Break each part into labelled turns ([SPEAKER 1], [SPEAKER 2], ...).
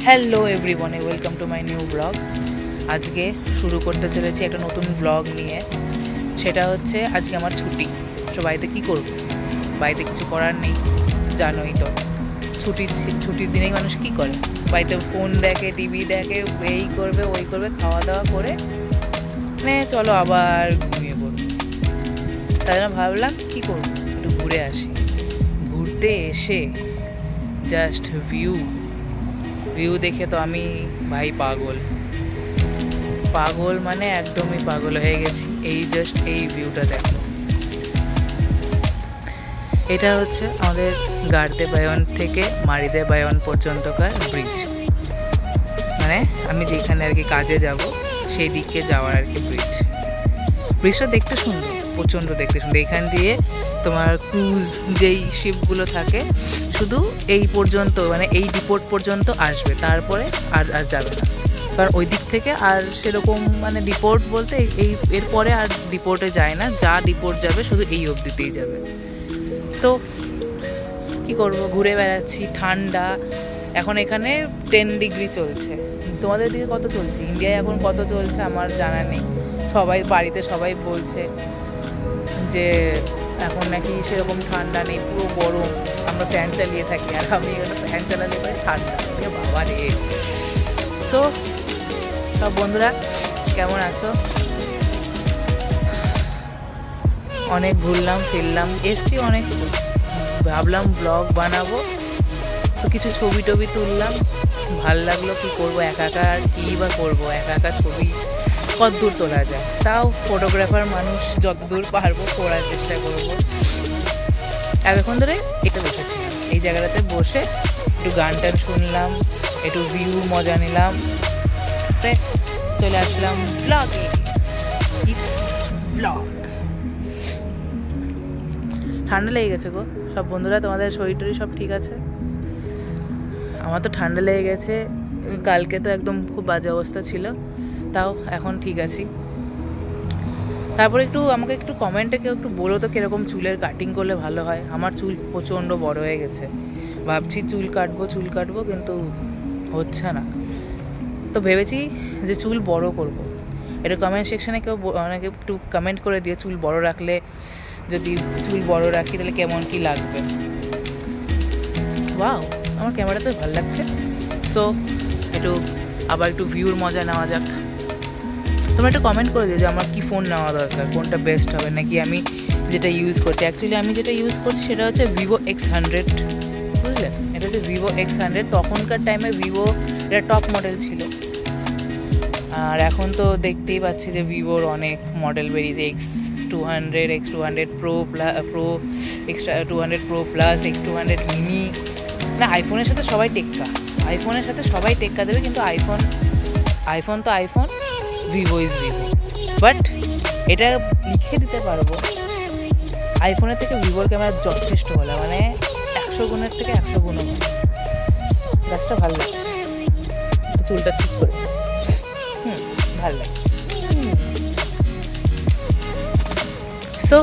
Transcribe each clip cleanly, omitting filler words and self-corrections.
[SPEAKER 1] Hello everyone, welcome to my new blog. আজকে শুরু করতে চলেছি একটা নতুন ব্লগ নিয়ে। সেটা হচ্ছে আজকে আমার ছুটি। তো বাড়িতে কী করব? বাড়িতে কিছু করার নেই, জানোই তো। ছুটির দিনেই মানুষ কী করে? বাড়িতে ফোন দেখে, টিভি দেখে, এই করবে ওই করবে, খাওয়া দাওয়া করে চলো আবার ঘুমিয়ে পড়ব। তাই জন্য ভাবলাম কী করবো, একটু ঘুরে আসি। ঘুরতে এসে জাস্ট ভিউ দেখে তো আমি ভাই পাগল মানে একদমই পাগল হয়ে গেছি। এই ভিউটা দেখো। এটা হচ্ছে আমাদের গাড়দে বায়ন থেকে মারিদে বায়ন পর্যন্তকার ব্রিজ। মানে আমি যেখানে আর কি কাজে যাব সেই দিকে যাওয়ার আর কি ব্রিজটা দেখতে সুন্দর, প্রচণ্ড দেখতে সুন্দর। এখান দিয়ে তোমার ক্রুজ যেই শিপগুলো থাকে শুধু এই পর্যন্ত, মানে এই ডিপোর্ট পর্যন্ত আসবে, তারপরে আর যাবে না। কারণ ওই দিক থেকে আর সেরকম মানে ডিপোর্ট বলতে এরপরে আর ডিপোর্টে যায় না। যা ডিপোর্ট যাবে শুধু এই অবধিতেই যাবে। তো কি করব, ঘুরে বেড়াচ্ছি। ঠান্ডা এখন এখানে 10 ডিগ্রি চলছে। তোমাদের দিকে কত চলছে? ইন্ডিয়ায় এখন কত চলছে আমার জানা নেই। বাড়িতে সবাই বলছে যে এখন নাকি সেরকম ঠান্ডা নেই, পুরো গরম। আমরা ফ্যান চালিয়ে থাকি, আর আমি এখানে ফ্যান চালালে পরে ঠান্ডা। বাবা রে। সো সব বন্ধুরা কেমন আছো? অনেক ঘুরলাম ফিরলাম, এসছি অনেক, ভাবলাম ব্লগ বানাবো, তো কিছু ছবি টবি তুললাম। ভাল লাগলো। কি করবো, একা আর কী বা করবো, একা ছবি কত দূর তোলা যায়। তাও ফটোগ্রাফার মানুষ, যতদূর পারবো করার চেষ্টা করবো। এতক্ষণ ধরে এটা বসেছিলাম, এই জায়গাটাতে বসে একটু গান টান শুনলাম, একটু ভিউ মজা নিলাম, চলে আসলাম ব্লগে। ঠান্ডা লেগে গেছে গো সব বন্ধুরা। তোমাদের শরীর টরীর সব ঠিক আছে? আমার তো ঠান্ডা লেগে গেছে। কালকে তো একদম খুব বাজে অবস্থা ছিল, তাও এখন ঠিক আছি। তারপরে আমাকে একটু কমেন্টে কেউ একটু বলো তো কীরকম চুলের কাটিং করলে ভালো হয়। আমার চুল প্রচণ্ড বড় হয়ে গেছে। ভাবছি চুল কাটবো কিন্তু হচ্ছে না। তো ভেবেছি যে চুল বড় করব। এটা কমেন্ট সেকশানে অনেকে একটু কমেন্ট করে দিয়ে, চুল বড় রাখলে, যদি চুল বড় রাখি তাহলে কেমন কি লাগবে। ওয়াও, আমার ক্যামেরাতে ভালো লাগছে। সো আবার একটু ভিউর মজা নেওয়া যাক। তোমরা একটু কমেন্ট করে দিও যে আমার কি ফোন নেওয়া দরকার, কোনটা বেস্ট হবে, নাকি আমি যেটা ইউজ করছি। অ্যাকচুয়ালি আমি যেটা ইউজ করছি সেটা হচ্ছে Vivo X100, বুঝলে? এটা হচ্ছে Vivo X100। তখনকার টাইমে ভিভো এটা টপ মডেল ছিল। আর এখন তো দেখতেই পাচ্ছি যে ভিভোর অনেক মডেল বেরিয়েছে। X200, X200 Pro, X200 Pro Plus, X200 Mini। না, আইফোনের সাথে সবাই টেক্কা দেবে, কিন্তু আইফোন তো iPhone, Vivo is Vivo. But এটা লিখে দিতে পারবো, আইফোনের থেকে ভিভোর ক্যামেরা যথেষ্ট ভালো, মানে 100 গুণের থেকে 100 গুণও ভালো। গাছটা ভালো লাগছে, চুলটা ঠিক করে ভালো লাগছে। সো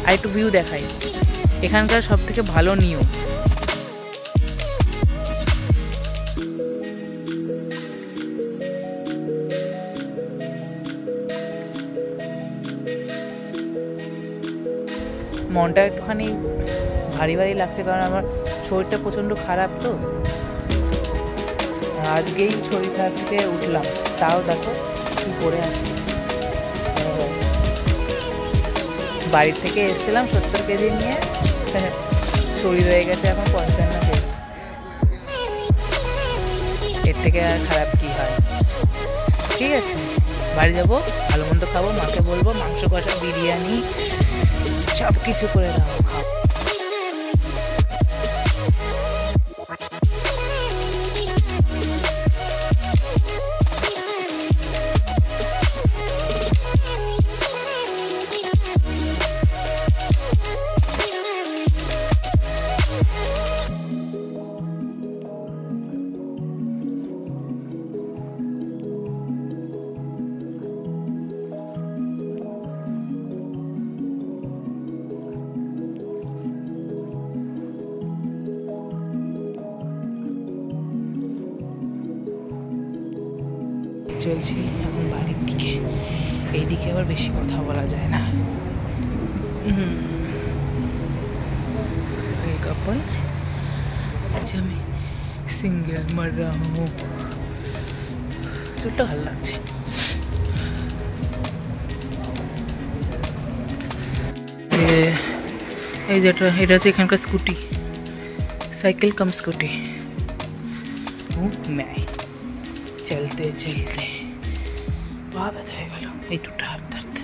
[SPEAKER 1] আর একটু ভিউ দেখাই। এখানকার সব থেকে ভালো নিয়ম, মনটা একটুখানি ভারী লাগছে, কারণ আমার শরীরটা প্রচণ্ড খারাপ। তো আজকেই শরীর খারাপ থেকে উঠলাম, তাও দেখো কী করে আছি। বাড়ির থেকে এসেছিলাম 70 কেজি নিয়ে, শরীর হয়ে গেছে এখন 55 কেজি। এর থেকে আর খারাপ কি হয়। ঠিক আছে, বাড়ি যাবো, ভালো মন্দ খাবো, মাকে বলবো মাংস কষা, বিরিয়ানি সব কিছু করে দাও, খাও। চলছি এখন বাড়ির দিকে। এইদিকে আবার বেশি কথা বলা যায় না। कपल आज আমি সিঙ্গেল মর रहा हूँ। ছোট্ট ভালো লাগছে। এই যেটা এটা হচ্ছে এখানকার স্কুটি, সাইকেল कम स्कूटी। मैं चलते चलते পা ব্যথা হয়ে গেল, এইটুকটা হাঁটতে হাঁটতে।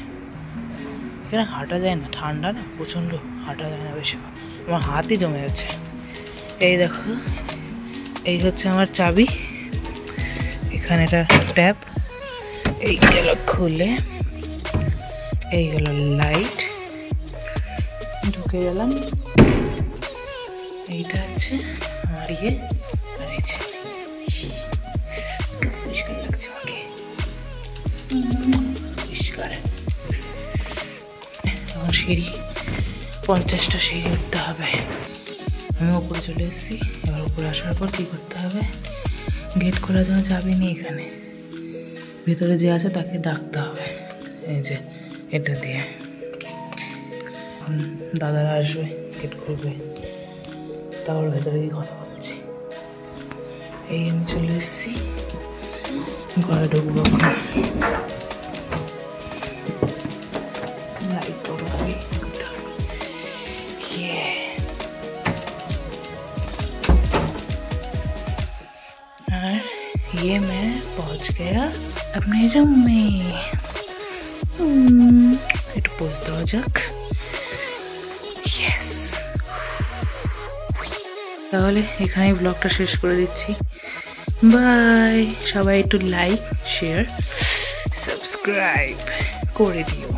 [SPEAKER 1] এখানে হাঁটা যায় না, ঠান্ডা না প্রচণ্ড, হাঁটা যায় না বেশি, আমার হাতই জমে গেছে। এই দেখো, এই হচ্ছে আমার চাবি, এখানে এটা ট্যাপ, এই গেল খুলে, এই গেল লাইট, ঢুকে গেলাম। এইটা হচ্ছে আমার ইয়ে, আর এই যে পরিষ্কার লাগছে আমাকে, পরিষ্কার। এখন সিঁড়ি 50টা সিঁড়ি উঠতে হবে। আমি উপরে চলে এসেছি। এবার উপরে আসার পর কী করতে হবে, গেট খোলার জন্য চাবি নেই এখানে, ভেতরে যে আছে তাকে ডাকতে হবে, এই যে এটা দিয়ে। দাদারা আসবে, গেট খুলবে, তারপর ভেতরে গিয়ে কথা বলছি। এই আমি চলে এসেছি, ঘরে ঢুকবো। लाइट तो लगी, ये और ये मैं पहुंच गया अपने रूम में। একটু পোজ দেওয়া যাক। ইয়েস, তাহলে এখানেই ব্লগটা শেষ করে দিচ্ছি। বাই। সবাই একটু লাইক, শেয়ার, সাবস্ক্রাইব করে দিও।